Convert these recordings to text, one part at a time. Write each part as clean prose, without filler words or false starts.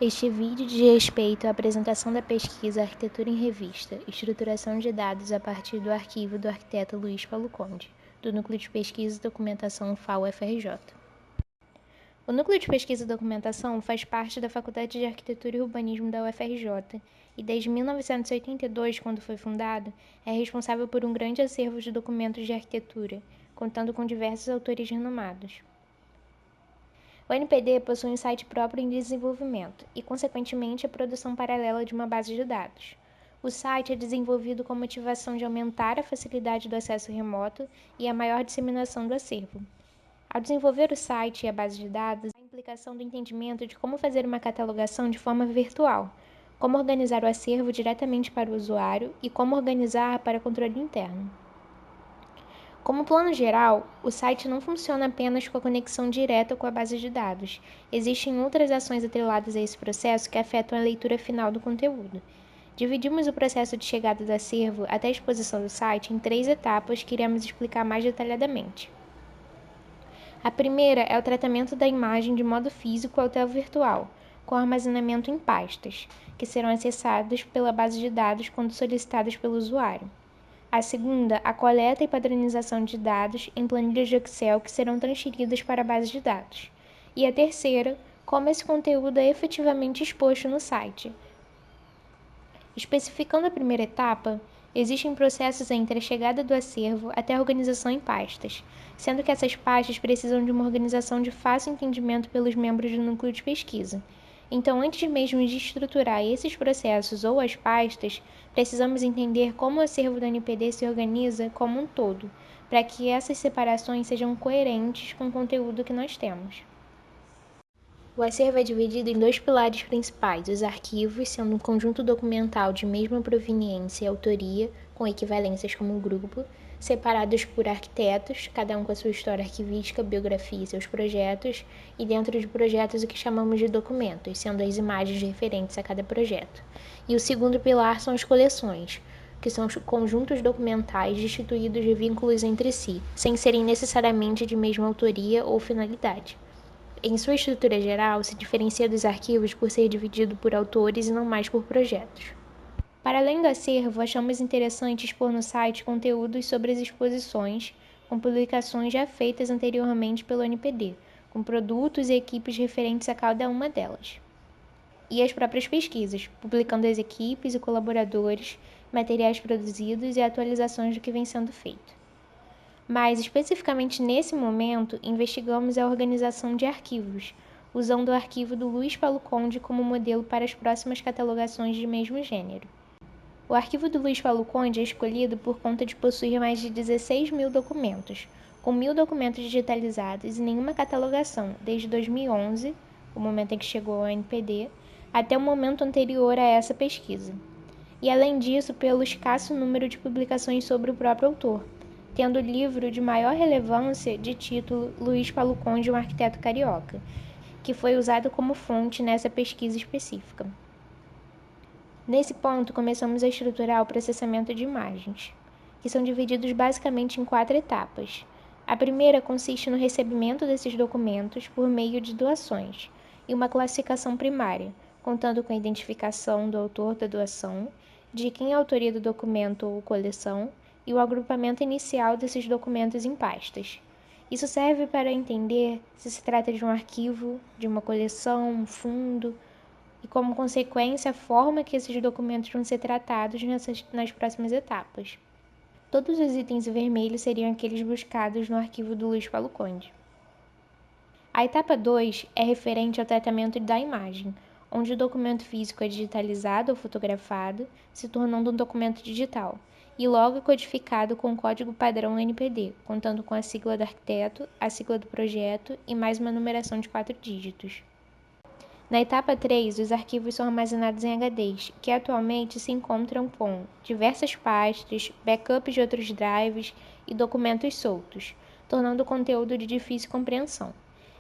Este vídeo diz respeito à apresentação da pesquisa Arquitetura em Revista, estruturação de dados a partir do arquivo do arquiteto Luiz Paulo Conde, do Núcleo de Pesquisa e Documentação FAO-FRJ. O Núcleo de Pesquisa e Documentação faz parte da Faculdade de Arquitetura e Urbanismo da UFRJ e desde 1982, quando foi fundado, é responsável por um grande acervo de documentos de arquitetura, contando com diversos autores renomados. O NPD possui um site próprio em desenvolvimento e, consequentemente, a produção paralela de uma base de dados. O site é desenvolvido com a motivação de aumentar a facilidade do acesso remoto e a maior disseminação do acervo. Ao desenvolver o site e a base de dados, há a implicação do entendimento de como fazer uma catalogação de forma virtual, como organizar o acervo diretamente para o usuário e como organizar para controle interno. Como plano geral, o site não funciona apenas com a conexão direta com a base de dados. Existem outras ações atreladas a esse processo que afetam a leitura final do conteúdo. Dividimos o processo de chegada do acervo até a exposição do site em 3 etapas que iremos explicar mais detalhadamente. A primeira é o tratamento da imagem de modo físico até o virtual, com armazenamento em pastas, que serão acessadas pela base de dados quando solicitadas pelo usuário. A segunda, a coleta e padronização de dados em planilhas de Excel que serão transferidas para a base de dados. E a terceira, como esse conteúdo é efetivamente exposto no site. Especificando a primeira etapa, existem processos entre a chegada do acervo até a organização em pastas, sendo que essas pastas precisam de uma organização de fácil entendimento pelos membros do núcleo de pesquisa. Então, antes mesmo de estruturar esses processos ou as pastas, precisamos entender como o acervo do NPD se organiza como um todo, para que essas separações sejam coerentes com o conteúdo que nós temos. O acervo é dividido em 2 pilares principais: os arquivos, sendo um conjunto documental de mesma proveniência e autoria, com equivalências como grupo, separados por arquitetos, cada um com a sua história arquivística, biografia e seus projetos, e dentro de projetos o que chamamos de documentos, sendo as imagens referentes a cada projeto. E o segundo pilar são as coleções, que são os conjuntos documentais destituídos de vínculos entre si, sem serem necessariamente de mesma autoria ou finalidade. Em sua estrutura geral, se diferencia dos arquivos por ser dividido por autores e não mais por projetos. Para além do acervo, achamos interessante expor no site conteúdos sobre as exposições, com publicações já feitas anteriormente pelo NPD, com produtos e equipes referentes a cada uma delas. E as próprias pesquisas, publicando as equipes e colaboradores, materiais produzidos e atualizações do que vem sendo feito. Mas, especificamente nesse momento, investigamos a organização de arquivos, usando o arquivo do Luiz Paulo Conde como modelo para as próximas catalogações de mesmo gênero. O arquivo do Luiz Paulo Conde é escolhido por conta de possuir mais de 16 mil documentos, com 1.000 documentos digitalizados e nenhuma catalogação, desde 2011, o momento em que chegou ao NPD, até o momento anterior a essa pesquisa. E, além disso, pelo escasso número de publicações sobre o próprio autor, tendo o livro de maior relevância de título Luiz Paulo Conde, um arquiteto carioca, que foi usado como fonte nessa pesquisa específica. Nesse ponto, começamos a estruturar o processamento de imagens, que são divididos basicamente em 4 etapas. A primeira consiste no recebimento desses documentos por meio de doações e uma classificação primária, contando com a identificação do autor da doação, de quem é a autoria do documento ou coleção e o agrupamento inicial desses documentos em pastas. Isso serve para entender se se trata de um arquivo, de uma coleção, um fundo, e, como consequência, a forma que esses documentos vão ser tratados nas próximas etapas. Todos os itens vermelhos seriam aqueles buscados no arquivo do Luiz Paulo Conde. A etapa 2 é referente ao tratamento da imagem, onde o documento físico é digitalizado ou fotografado, se tornando um documento digital, e logo é codificado com o código padrão NPD, contando com a sigla do arquiteto, a sigla do projeto e mais uma numeração de 4 dígitos. Na etapa 3, os arquivos são armazenados em HDs, que atualmente se encontram com diversas pastas, backups de outros drives e documentos soltos, tornando o conteúdo de difícil compreensão.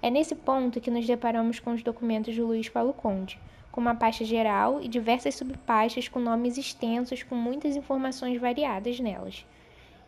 É nesse ponto que nos deparamos com os documentos de Luiz Paulo Conde, com uma pasta geral e diversas subpastas com nomes extensos com muitas informações variadas nelas.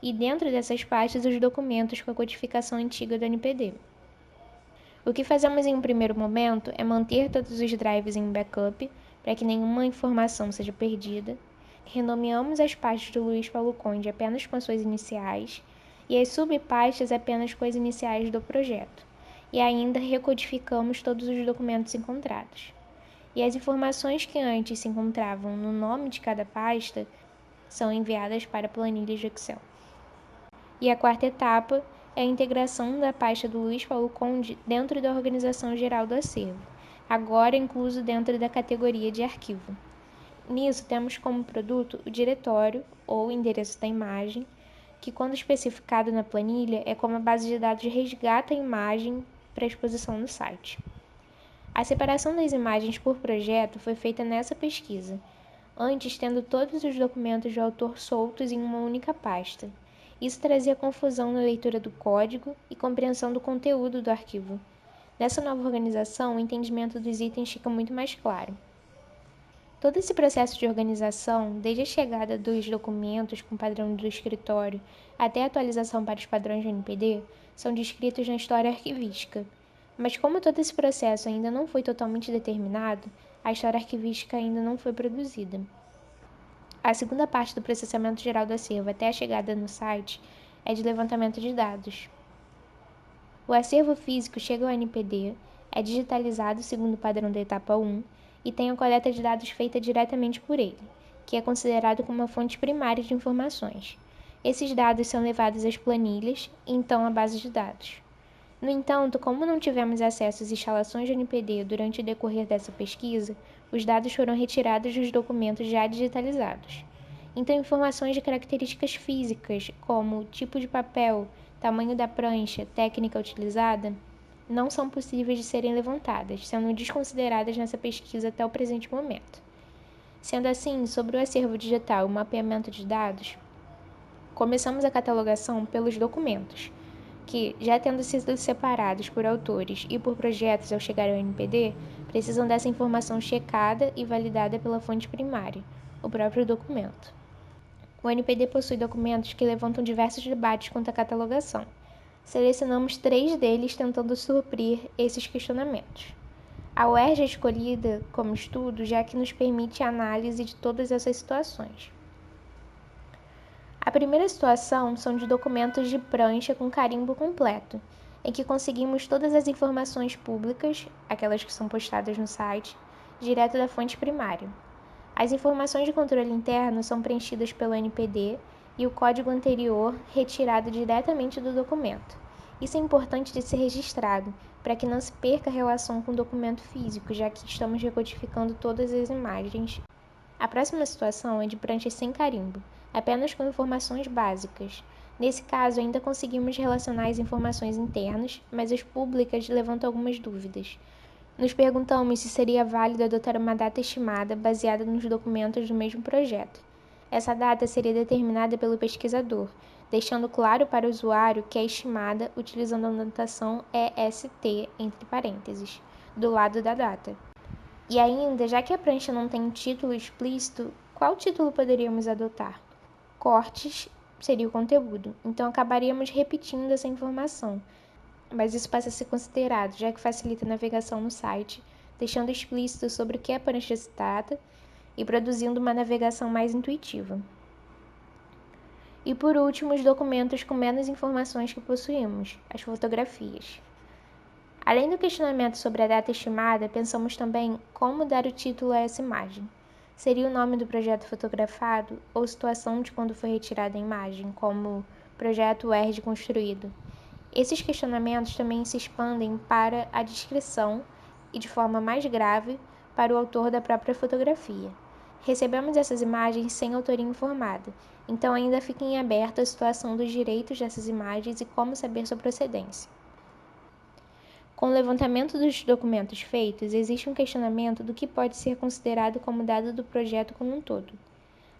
E dentro dessas pastas, os documentos com a codificação antiga do NPD. O que fazemos em um primeiro momento é manter todos os drives em backup para que nenhuma informação seja perdida. Renomeamos as pastas do Luiz Paulo Conde apenas com as suas iniciais e as subpastas apenas com as iniciais do projeto. E ainda recodificamos todos os documentos encontrados. E as informações que antes se encontravam no nome de cada pasta são enviadas para planilhas de Excel. E a quarta etapa é a integração da pasta do Luiz Paulo Conde dentro da organização geral do acervo, agora incluso dentro da categoria de arquivo. Nisso, temos como produto o diretório, ou endereço da imagem, que, quando especificado na planilha, é como a base de dados resgata a imagem para exposição no site. A separação das imagens por projeto foi feita nessa pesquisa, antes tendo todos os documentos do autor soltos em uma única pasta. Isso trazia confusão na leitura do código e compreensão do conteúdo do arquivo. Nessa nova organização, o entendimento dos itens fica muito mais claro. Todo esse processo de organização, desde a chegada dos documentos com padrão do escritório até a atualização para os padrões do NPD, são descritos na história arquivística. Mas como todo esse processo ainda não foi totalmente determinado, a história arquivística ainda não foi produzida. A segunda parte do processamento geral do acervo até a chegada no site é de levantamento de dados. O acervo físico chega ao NPD, é digitalizado segundo o padrão da etapa 1 e tem a coleta de dados feita diretamente por ele, que é considerado como uma fonte primária de informações. Esses dados são levados às planilhas e então à base de dados. No entanto, como não tivemos acesso às instalações de NPD durante o decorrer dessa pesquisa, os dados foram retirados dos documentos já digitalizados. Então, informações de características físicas, como tipo de papel, tamanho da prancha, técnica utilizada, não são possíveis de serem levantadas, sendo desconsideradas nessa pesquisa até o presente momento. Sendo assim, sobre o acervo digital e o mapeamento de dados, começamos a catalogação pelos documentos, que, já tendo sido separados por autores e por projetos ao chegar ao NPD, precisam dessa informação checada e validada pela fonte primária, o próprio documento. O NPD possui documentos que levantam diversos debates quanto à catalogação. Selecionamos 3 deles tentando suprir esses questionamentos. A UERJ é escolhida como estudo já que nos permite a análise de todas essas situações. A primeira situação são de documentos de prancha com carimbo completo, em que conseguimos todas as informações públicas, aquelas que são postadas no site, direto da fonte primária. As informações de controle interno são preenchidas pelo NPD e o código anterior retirado diretamente do documento. Isso é importante de ser registrado, para que não se perca a relação com o documento físico, já que estamos recodificando todas as imagens. A próxima situação é de pranchas sem carimbo, apenas com informações básicas. Nesse caso, ainda conseguimos relacionar as informações internas, mas as públicas levantam algumas dúvidas. Nos perguntamos se seria válido adotar uma data estimada baseada nos documentos do mesmo projeto. Essa data seria determinada pelo pesquisador, deixando claro para o usuário que é estimada utilizando a notação EST, entre parênteses, do lado da data. E ainda, já que a prancha não tem um título explícito, qual título poderíamos adotar? Cortes seria o conteúdo, então acabaríamos repetindo essa informação, mas isso passa a ser considerado, já que facilita a navegação no site, deixando explícito sobre o que a prancha se trata e produzindo uma navegação mais intuitiva. E por último, os documentos com menos informações que possuímos, as fotografias. Além do questionamento sobre a data estimada, pensamos também como dar o título a essa imagem. Seria o nome do projeto fotografado ou situação de quando foi retirada a imagem, como projeto UERJ construído. Esses questionamentos também se expandem para a descrição e, de forma mais grave, para o autor da própria fotografia. Recebemos essas imagens sem autoria informada, então ainda fica em aberto a situação dos direitos dessas imagens e como saber sua procedência. Com o levantamento dos documentos feitos, existe um questionamento do que pode ser considerado como dado do projeto como um todo.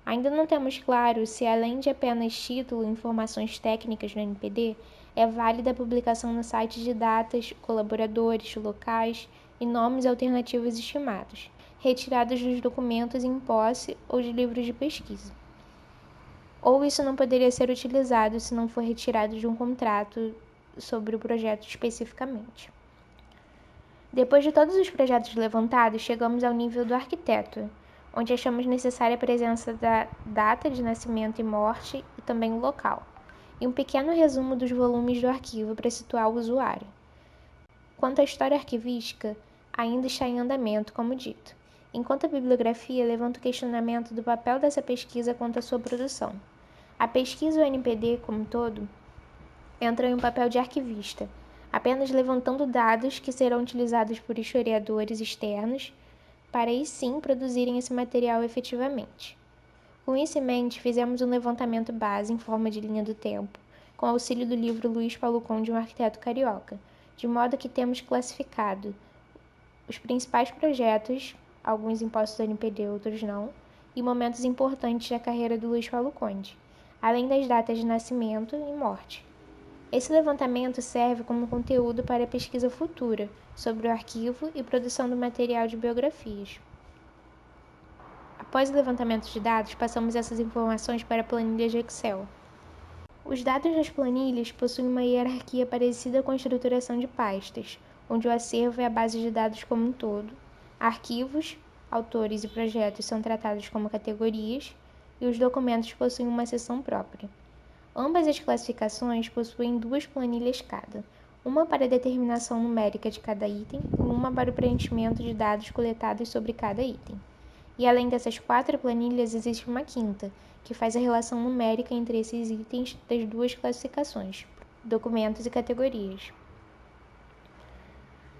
Ainda não temos claro se, além de apenas título e informações técnicas no NPD, é válida a publicação no site de datas, colaboradores, locais e nomes alternativos estimados, retirados dos documentos em posse ou de livros de pesquisa. Ou isso não poderia ser utilizado se não for retirado de um contrato sobre o projeto especificamente. Depois de todos os projetos levantados, chegamos ao nível do arquiteto, onde achamos necessária a presença da data de nascimento e morte e também o local, e um pequeno resumo dos volumes do arquivo para situar o usuário. Quanto à história arquivística, ainda está em andamento, como dito, enquanto a bibliografia levanta o questionamento do papel dessa pesquisa quanto à sua produção. A pesquisa e o NPD, como um todo, entram em um papel de arquivista, apenas levantando dados que serão utilizados por historiadores externos para aí sim produzirem esse material efetivamente. Com isso em mente, fizemos um levantamento base em forma de linha do tempo, com auxílio do livro Luiz Paulo Conde, um arquiteto carioca, de modo que temos classificado os principais projetos, alguns impostos do NPD, outros não, e momentos importantes da carreira do Luiz Paulo Conde, além das datas de nascimento e morte. Esse levantamento serve como conteúdo para a pesquisa futura sobre o arquivo e produção do material de biografias. Após o levantamento de dados, passamos essas informações para planilhas de Excel. Os dados das planilhas possuem uma hierarquia parecida com a estruturação de pastas, onde o acervo é a base de dados como um todo, arquivos, autores e projetos são tratados como categorias e os documentos possuem uma seção própria. Ambas as classificações possuem duas planilhas cada, uma para a determinação numérica de cada item e uma para o preenchimento de dados coletados sobre cada item. E além dessas 4 planilhas, existe uma quinta, que faz a relação numérica entre esses itens das duas classificações, documentos e categorias.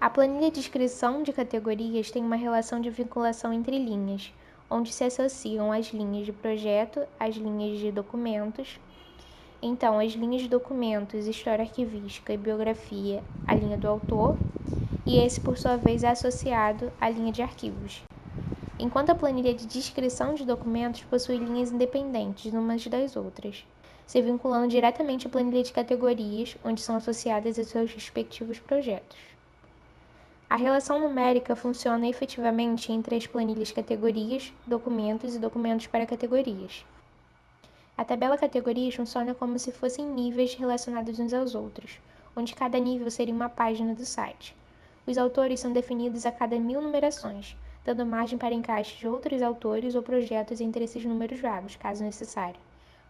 A planilha de descrição de categorias tem uma relação de vinculação entre linhas, onde se associam as linhas de projeto às linhas de documentos. Então, as linhas de documentos, história arquivística e biografia, a linha do autor, e esse, por sua vez, é associado à linha de arquivos. Enquanto a planilha de descrição de documentos possui linhas independentes umas das outras, se vinculando diretamente à planilha de categorias, onde são associadas a seus respectivos projetos. A relação numérica funciona efetivamente entre as planilhas categorias, documentos e documentos para categorias. A tabela categorias funciona como se fossem níveis relacionados uns aos outros, onde cada nível seria uma página do site. Os autores são definidos a cada 1000 numerações, dando margem para encaixe de outros autores ou projetos entre esses números vagos, caso necessário.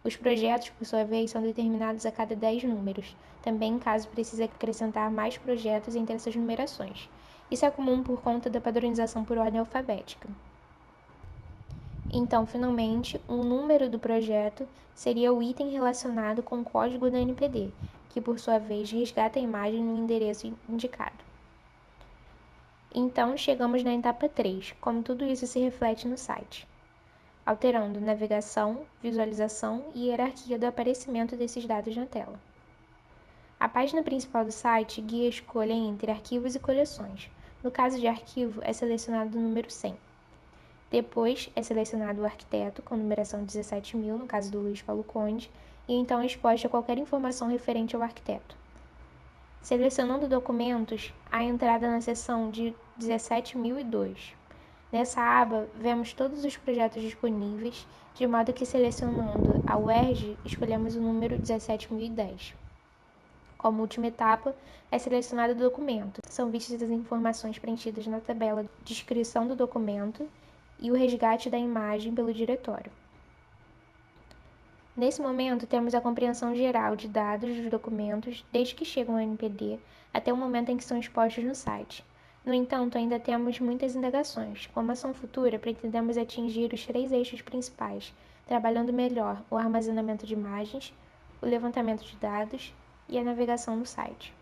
Os projetos, por sua vez, são determinados a cada 10 números, também caso precise acrescentar mais projetos entre essas numerações. Isso é comum por conta da padronização por ordem alfabética. Então, finalmente, o número do projeto seria o item relacionado com o código da NPD, que por sua vez resgata a imagem no endereço indicado. Então, chegamos na etapa 3, como tudo isso se reflete no site, alterando navegação, visualização e hierarquia do aparecimento desses dados na tela. A página principal do site guia a escolha entre arquivos e coleções. No caso de arquivo, é selecionado o número 100. Depois é selecionado o arquiteto, com numeração 17.000, no caso do Luiz Paulo Conde, e então é exposta qualquer informação referente ao arquiteto. Selecionando documentos, há entrada na seção de 17.002. Nessa aba, vemos todos os projetos disponíveis, de modo que selecionando a UERJ, escolhemos o número 17.010. Como última etapa, é selecionado o documento. São vistas as informações preenchidas na tabela de descrição do documento e o resgate da imagem pelo diretório. Nesse momento, temos a compreensão geral de dados dos documentos desde que chegam ao NPD até o momento em que são expostos no site. No entanto, ainda temos muitas indagações. Como ação futura, pretendemos atingir os 3 eixos principais, trabalhando melhor o armazenamento de imagens, o levantamento de dados e a navegação no site.